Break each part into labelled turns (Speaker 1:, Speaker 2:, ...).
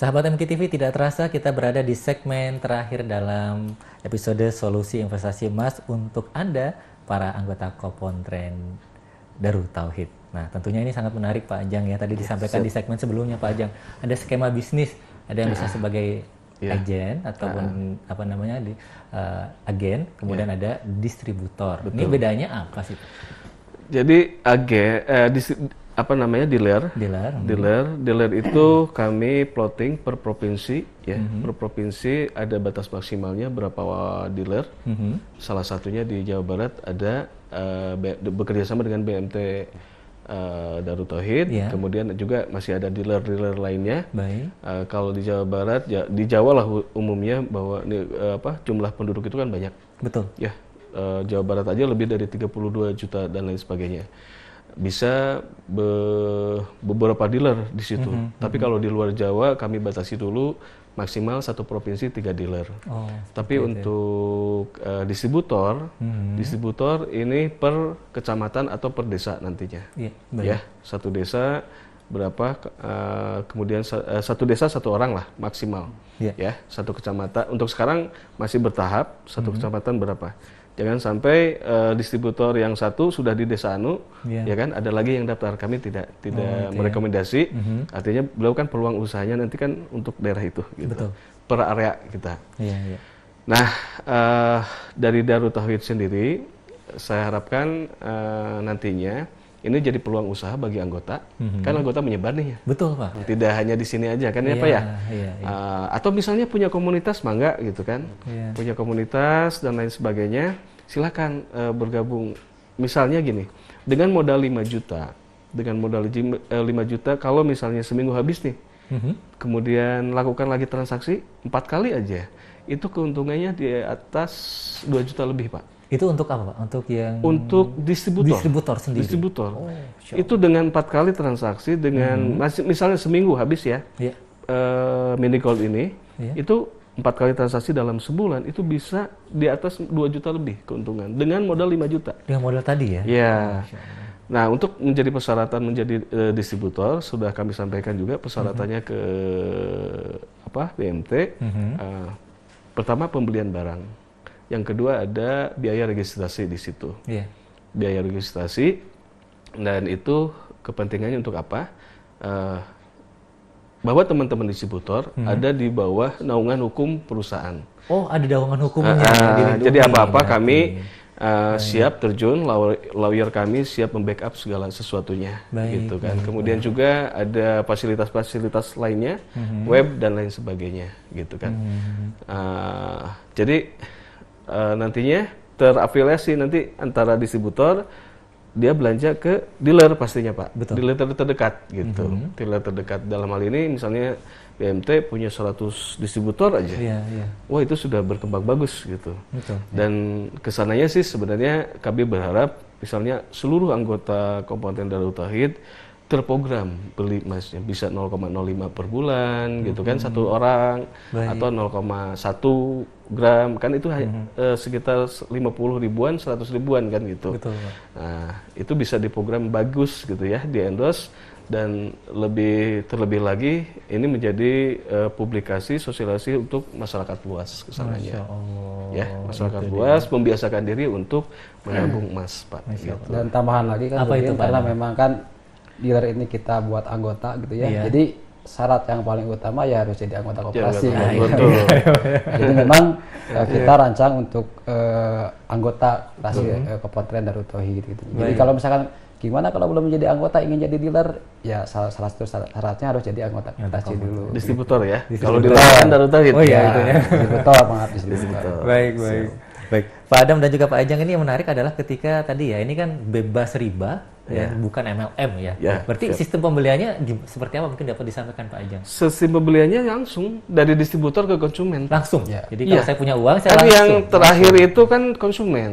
Speaker 1: Sahabat MKTV, tidak terasa kita berada di segmen terakhir dalam episode Solusi Investasi Emas untuk Anda, para anggota Kopontren Darut Tauhid. Nah, tentunya ini sangat menarik Pak Ajang ya. Tadi disampaikan di segmen sebelumnya Pak Ajang, ada skema bisnis, ada yang bisa sebagai agen ataupun agen, kemudian ada distributor.
Speaker 2: Betul.
Speaker 1: Ini bedanya apa sih Pak?
Speaker 2: Jadi dealer itu kami plotting per provinsi ya. Per provinsi ada batas maksimalnya berapa dealer. Salah satunya di Jawa Barat ada bekerja sama dengan BMT Darut Tauhid. Kemudian juga masih ada dealer-dealer lainnya.
Speaker 1: Baik.
Speaker 2: Kalau di Jawa Barat ya, di Jawa lah umumnya bahwa jumlah penduduk itu kan banyak.
Speaker 1: Betul.
Speaker 2: Ya, Jawa Barat aja lebih dari 32 juta dan lain sebagainya. Bisa beberapa dealer di situ. Tapi kalau di luar Jawa kami batasi dulu maksimal satu provinsi 3 dealer. Tapi untuk distributor ini per kecamatan atau per desa nantinya. Ya, satu desa berapa? Kemudian satu desa satu orang lah maksimal. Ya, satu kecamatan. Untuk sekarang masih bertahap. Satu kecamatan berapa? Jangan sampai distributor yang satu sudah di desa anu, ya kan, ada lagi yang daftar, kami tidak merekomendasi. Artinya beliau kan peluang usahanya nanti kan untuk daerah itu, gitu.
Speaker 1: Betul.
Speaker 2: Per area kita. Nah, dari Darut Tauhid sendiri, saya harapkan nantinya ini jadi peluang usaha bagi anggota. Kan anggota menyebar nih ya.
Speaker 1: Betul Pak.
Speaker 2: Tidak hanya di sini aja kan ya Pak ya. Atau misalnya punya komunitas mangga gitu kan. Punya komunitas dan lain sebagainya, silakan bergabung. Misalnya gini, dengan modal 5 juta. Dengan modal 5 juta kalau misalnya seminggu habis nih. Kemudian lakukan lagi transaksi 4 kali aja. Itu keuntungannya di atas 2 juta lebih Pak.
Speaker 1: Itu untuk apa Pak? Untuk
Speaker 2: distributor
Speaker 1: sendiri.
Speaker 2: Distributor. Itu dengan 4 kali transaksi dengan misalnya seminggu habis ya. Mini gold ini itu 4 kali transaksi dalam sebulan itu bisa di atas 2 juta lebih keuntungan dengan modal 5 juta.
Speaker 1: Dengan modal tadi ya?
Speaker 2: Iya. Nah, untuk menjadi persyaratan menjadi distributor sudah kami sampaikan juga persyaratannya ke BMT. Pertama pembelian barang. Yang kedua ada biaya registrasi di situ. Biaya registrasi, dan itu kepentingannya untuk apa? Bahwa teman-teman distributor ada di bawah naungan hukum perusahaan.
Speaker 1: Oh, ada naungan hukumnya.
Speaker 2: Jadi apa-apa kami siap terjun, lawyer kami siap membackup segala sesuatunya, gitu kan. Kemudian juga ada fasilitas-fasilitas lainnya, web dan lain sebagainya, gitu kan. Jadi nantinya terafiliasi nanti antara distributor, dia belanja ke dealer pastinya Pak.
Speaker 1: Betul.
Speaker 2: Dealer terdekat gitu. Dealer terdekat dalam hal ini misalnya BMT punya 100 distributor aja. Wah, itu sudah berkembang bagus gitu. Dan kesananya sih sebenarnya kami berharap misalnya seluruh anggota Kopontren Darut Tauhid terprogram beli emasnya bisa 0,05 per bulan gitu kan, satu orang. Atau 0,1 gram kan, itu sekitar 50 ribuan 100 ribuan kan gitu. Nah, itu bisa diprogram bagus gitu ya, di endorse, dan terlebih lagi ini menjadi publikasi sosialisasi untuk masyarakat luas kesananya. Ya, masyarakat luas membiasakan diri untuk menabung emas Pak. Gitu.
Speaker 3: Dan tambahan lagi kan karena memang kan dealer ini kita buat anggota gitu ya. Jadi syarat yang paling utama ya harus jadi anggota koperasi. Jadi memang kita rancang untuk anggota koperasi Kopontren Darut Tauhid gitu. Jadi kalau misalkan gimana kalau belum menjadi anggota ingin jadi dealer, ya salah satu syaratnya harus jadi anggota koperasi dulu.
Speaker 2: Distributor ya. Kalau dilarang Darut Tauhid.
Speaker 1: Oh iya, itu ya.
Speaker 3: Distributor, maaf distributor.
Speaker 1: Baik. Pak Adam dan juga Pak Ajang, ini yang menarik adalah ketika tadi ya, ini kan bebas riba, bukan MLM ya. Berarti sistem pembeliannya seperti apa, mungkin dapat disampaikan Pak Ajang?
Speaker 2: Sistem pembeliannya langsung dari distributor ke konsumen.
Speaker 1: Langsung? Jadi kalau saya punya uang, saya langsung?
Speaker 2: Yang terakhir itu kan konsumen.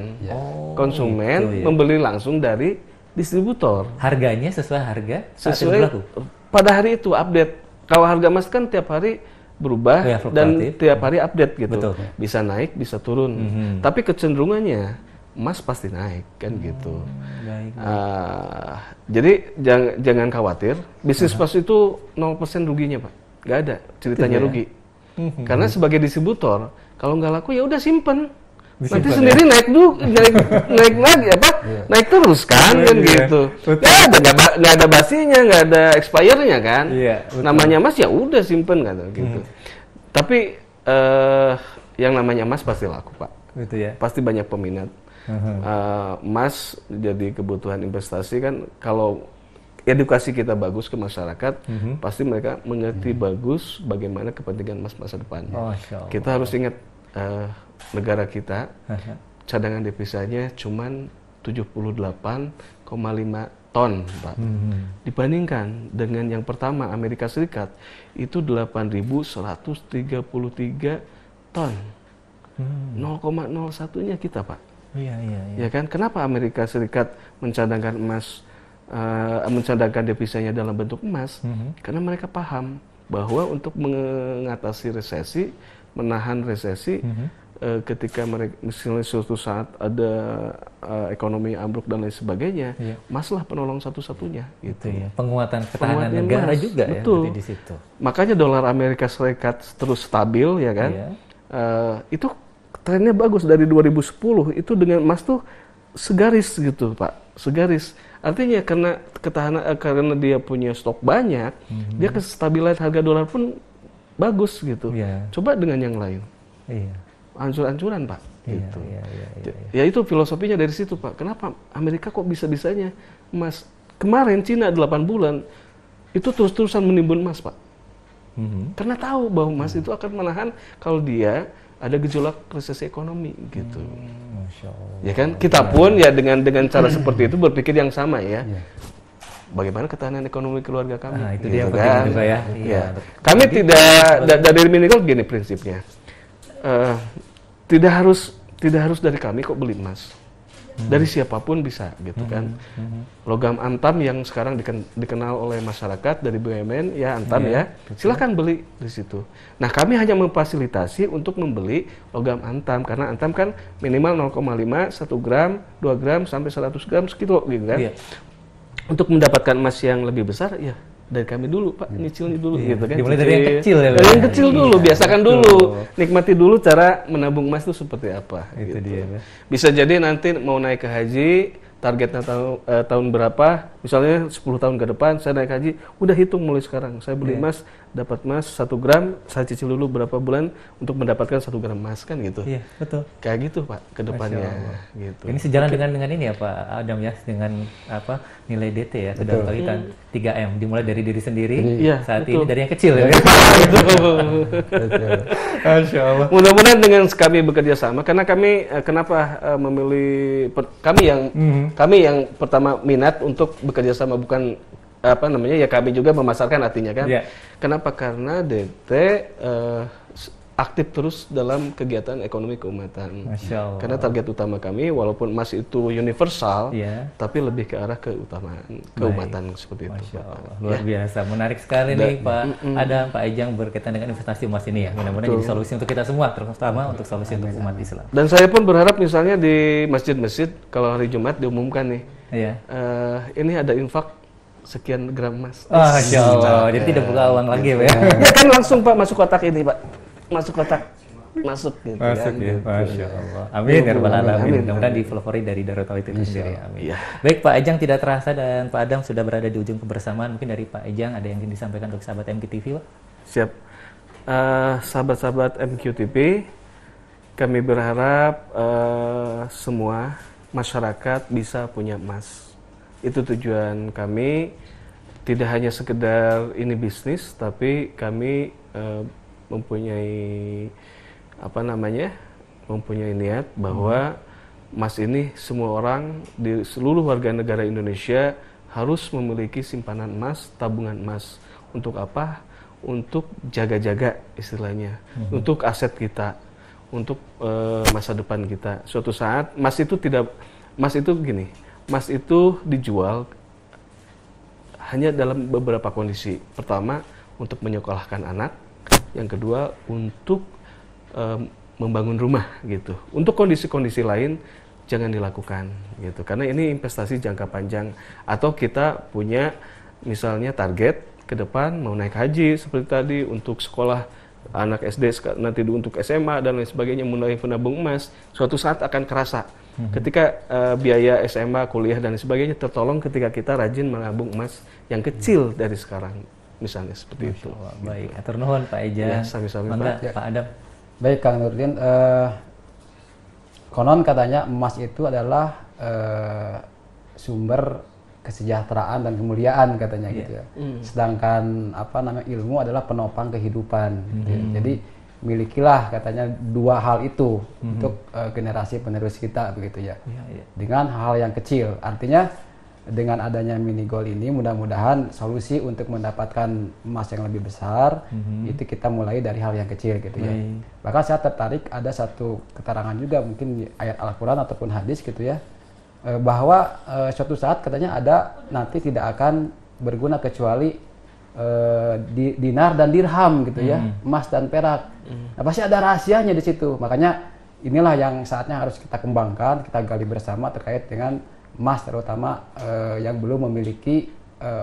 Speaker 2: Konsumen membeli langsung dari distributor.
Speaker 1: Harganya sesuai harga saat
Speaker 2: sesuai
Speaker 1: berlaku?
Speaker 2: Pada hari itu update. Kalau harga emas kan tiap hari berubah dan tiap hari update gitu. Bisa naik, bisa turun. Tapi kecenderungannya emas pasti naik kan gitu. Jadi jangan khawatir. Bisnis emas itu 0% ruginya Pak. nggak ada ceritanya rugi. Karena sebagai distributor, kalau nggak laku ya udah simpen. Nanti sendiri naik lagi naik terus kan gitu. Nggak ada basinya, nggak ada expirednya kan. Namanya emas ya udah simpen kan gitu. Tapi yang namanya emas pasti laku Pak.
Speaker 1: Gitu ya.
Speaker 2: Pasti banyak peminat. Emas jadi kebutuhan investasi kan, kalau edukasi kita bagus ke masyarakat, pasti mereka mengerti bagus bagaimana kepentingan emas masa depan. Kita harus ingat negara kita cadangan devisanya cuman 78,5 ton, Pak. Dibandingkan dengan yang pertama Amerika Serikat itu 8.133 ton. 0,01-nya kita, Pak.
Speaker 1: Iya.
Speaker 2: Ya kan? Kenapa Amerika Serikat mencadangkan emas, mencadangkan devisanya dalam bentuk emas? Karena mereka paham bahwa untuk mengatasi resesi, menahan resesi, ketika mereka misalnya suatu saat ada ekonomi ambruk dan lain sebagainya, emaslah penolong satu-satunya. Gitu
Speaker 1: ya. Penguatan ketahanan negara emas juga. Betul. Ya di situ.
Speaker 2: Makanya dolar Amerika Serikat terus stabil, ya kan? Itu trennya bagus dari 2010 itu dengan emas tuh segaris gitu, Pak, segaris. Artinya karena ketahanan, karena dia punya stok banyak, dia kestabilan harga dolar pun bagus gitu. Coba dengan yang lain. Ancur-ancuran, Pak. Gitu. Ya itu filosofinya dari situ, Pak. Kenapa Amerika kok bisa-bisanya emas? Kemarin Cina 8 bulan itu terus-terusan menimbun emas, Pak. Karena tahu bahwa emas itu akan menahan kalau dia ada gejolak resesi ekonomi gitu.
Speaker 1: Masya Allah.
Speaker 2: Ya kan? Kita pun ya dengan cara seperti itu berpikir yang sama ya. Bagaimana ketahanan ekonomi keluarga kami?
Speaker 1: Nah, itu dia yang penting juga ya.
Speaker 2: Kami tidak dari Minigold gini prinsipnya. Tidak harus dari kami kok beli emas. Dari siapapun bisa gitu kan. Logam antam yang sekarang dikenal oleh masyarakat dari BUMN ya antam silakan beli di situ. Nah, kami hanya memfasilitasi untuk membeli logam antam karena antam kan minimal 0,5, 1 gram, 2 gram sampai 100 gram sekilo gitu kan. Untuk mendapatkan emas yang lebih besar ya dari kami dulu, Pak, nyicilnya dulu gitu kan.
Speaker 1: Dimulai dari yang kecil ya.
Speaker 2: Dari yang kecil dulu, biasakan dulu. Nikmati dulu cara menabung emas itu seperti apa.
Speaker 1: Itu
Speaker 2: gitu.
Speaker 1: dia. Ya.
Speaker 2: Bisa jadi nanti mau naik ke haji, targetnya tahun berapa, misalnya 10 tahun ke depan saya naik haji, udah hitung mulai sekarang. Saya beli emas, dapat emas 1 gram, saya cicil dulu berapa bulan untuk mendapatkan 1 gram emas kan gitu.
Speaker 1: Iya, betul.
Speaker 2: Kayak gitu, Pak, ke depannya gitu.
Speaker 1: Ini sejalan dengan ini ya, Pak Adam ya, dengan nilai DT ya, sudah tahu kan 3M, dimulai dari diri sendiri, saat ini dari yang kecil ya.
Speaker 2: Masya Allah. Mudah-mudahan dengan kami bekerja sama, karena kami kenapa memilih kami yang pertama minat untuk bekerja sama, bukan kami juga memasarkan artinya kan. Kenapa? Karena DT aktif terus dalam kegiatan ekonomi keumatan. Karena target utama kami walaupun emas itu universal, tapi lebih ke arah keumatan seperti itu.
Speaker 1: Luar biasa, menarik sekali nih Pak Adam, Pak Ejang berkaitan dengan investasi emas ini ya. Mudah-mudahan jadi solusi untuk kita semua, terutama untuk solusi untuk umat Islam.
Speaker 2: Dan saya pun berharap misalnya di masjid-masjid kalau hari Jumat diumumkan nih, ini ada infak sekian gram emas.
Speaker 1: Masya Allah, jadi tidak buka uang lagi ya.
Speaker 2: Ya kan langsung Pak masuk kotak ini Pak. Masuk kotak, masuk gitu kan.
Speaker 1: Ya. Masya Allah. Amin ya rabbal alamin. Mudah-mudahan difavori dari Darut Tauhid itu sendiri. Amin. Baik Pak Ejang, tidak terasa dan Pak Adam sudah berada di ujung kebersamaan. Mungkin dari Pak Ejang ada yang ingin disampaikan untuk sahabat MQTV, Pak?
Speaker 2: Siap. Sahabat-sahabat MQTV, kami berharap semua masyarakat bisa punya emas. Itu tujuan kami. Tidak hanya sekedar ini bisnis, tapi kami mempunyai niat bahwa emas ini semua orang di seluruh warga negara Indonesia harus memiliki simpanan emas, tabungan emas. Untuk apa? Untuk jaga-jaga istilahnya, untuk aset kita, untuk masa depan kita. Suatu saat emas itu dijual hanya dalam beberapa kondisi. Pertama, untuk menyekolahkan anak. Yang kedua, untuk membangun rumah gitu. Untuk kondisi-kondisi lain jangan dilakukan gitu. Karena ini investasi jangka panjang. Atau kita punya misalnya target ke depan mau naik haji seperti tadi, untuk sekolah anak SD, nanti untuk SMA dan lain sebagainya, mulai menabung emas, suatu saat akan kerasa. Ketika biaya SMA, kuliah dan lain sebagainya tertolong ketika kita rajin menabung emas yang kecil dari sekarang, misalnya seperti itu.
Speaker 1: Baik, atur nuhun Pak Eja.
Speaker 2: Ya, sami-sami Pak.
Speaker 1: Pak Adam.
Speaker 3: Baik Kang Nurdin, konon katanya emas itu adalah sumber kesejahteraan dan kemuliaan katanya gitu ya. Sedangkan ilmu adalah penopang kehidupan. Gitu ya. Jadi milikilah katanya dua hal itu untuk generasi penerus kita begitu ya. Dengan hal yang kecil. Artinya dengan adanya mini gold ini mudah-mudahan solusi untuk mendapatkan emas yang lebih besar itu kita mulai dari hal yang kecil gitu ya. Bahkan saya tertarik ada satu keterangan juga mungkin ayat Al-Qur'an ataupun hadis gitu ya. Bahwa suatu saat katanya ada nanti tidak akan berguna kecuali dinar dan dirham gitu ya, emas dan perak. Nah, pasti ada rahasianya di situ. Makanya inilah yang saatnya harus kita kembangkan, kita gali bersama terkait dengan emas, terutama yang belum memiliki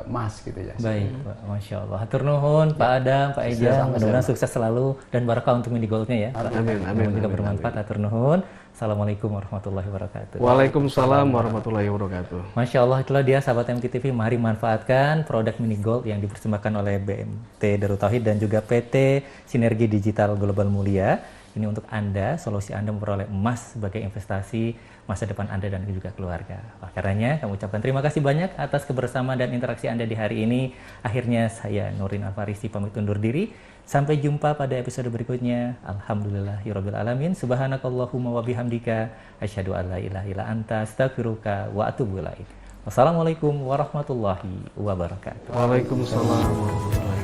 Speaker 3: emas gitu ya.
Speaker 1: Baik, Pak. Masya Allah. Hatur nuhun, Pak Adam, Pak Eja. Mudah-mudahan sukses selalu dan barakah untuk mini goldnya ya.
Speaker 2: Amin. Amin.
Speaker 1: Juga bermanfaat. Hatur nuhun. Assalamualaikum warahmatullahi wabarakatuh.
Speaker 2: Waalaikumsalam warahmatullahi wabarakatuh.
Speaker 1: Masya Allah, itulah dia sahabat MTTV. Mari manfaatkan produk mini gold yang dipersembahkan oleh BMT Darut Tauhid dan juga PT Sinergi Digital Global Mulia. Ini untuk Anda, solusi Anda memperoleh emas sebagai investasi masa depan Anda dan juga keluarga. Karenanya, kami ucapkan terima kasih banyak atas kebersamaan dan interaksi Anda di hari ini. Akhirnya, saya Nurin Alfarisi pamit undur diri. Sampai jumpa pada episode berikutnya. Alhamdulillahirabbil alamin. Subhanakallahumma wa bihamdika asyhadu an la ilaha illa anta astaghfiruka wa atubu ilaik. Wassalamualaikum warahmatullahi wabarakatuh.
Speaker 2: Waalaikumsalam warahmatullahi wabarakatuh.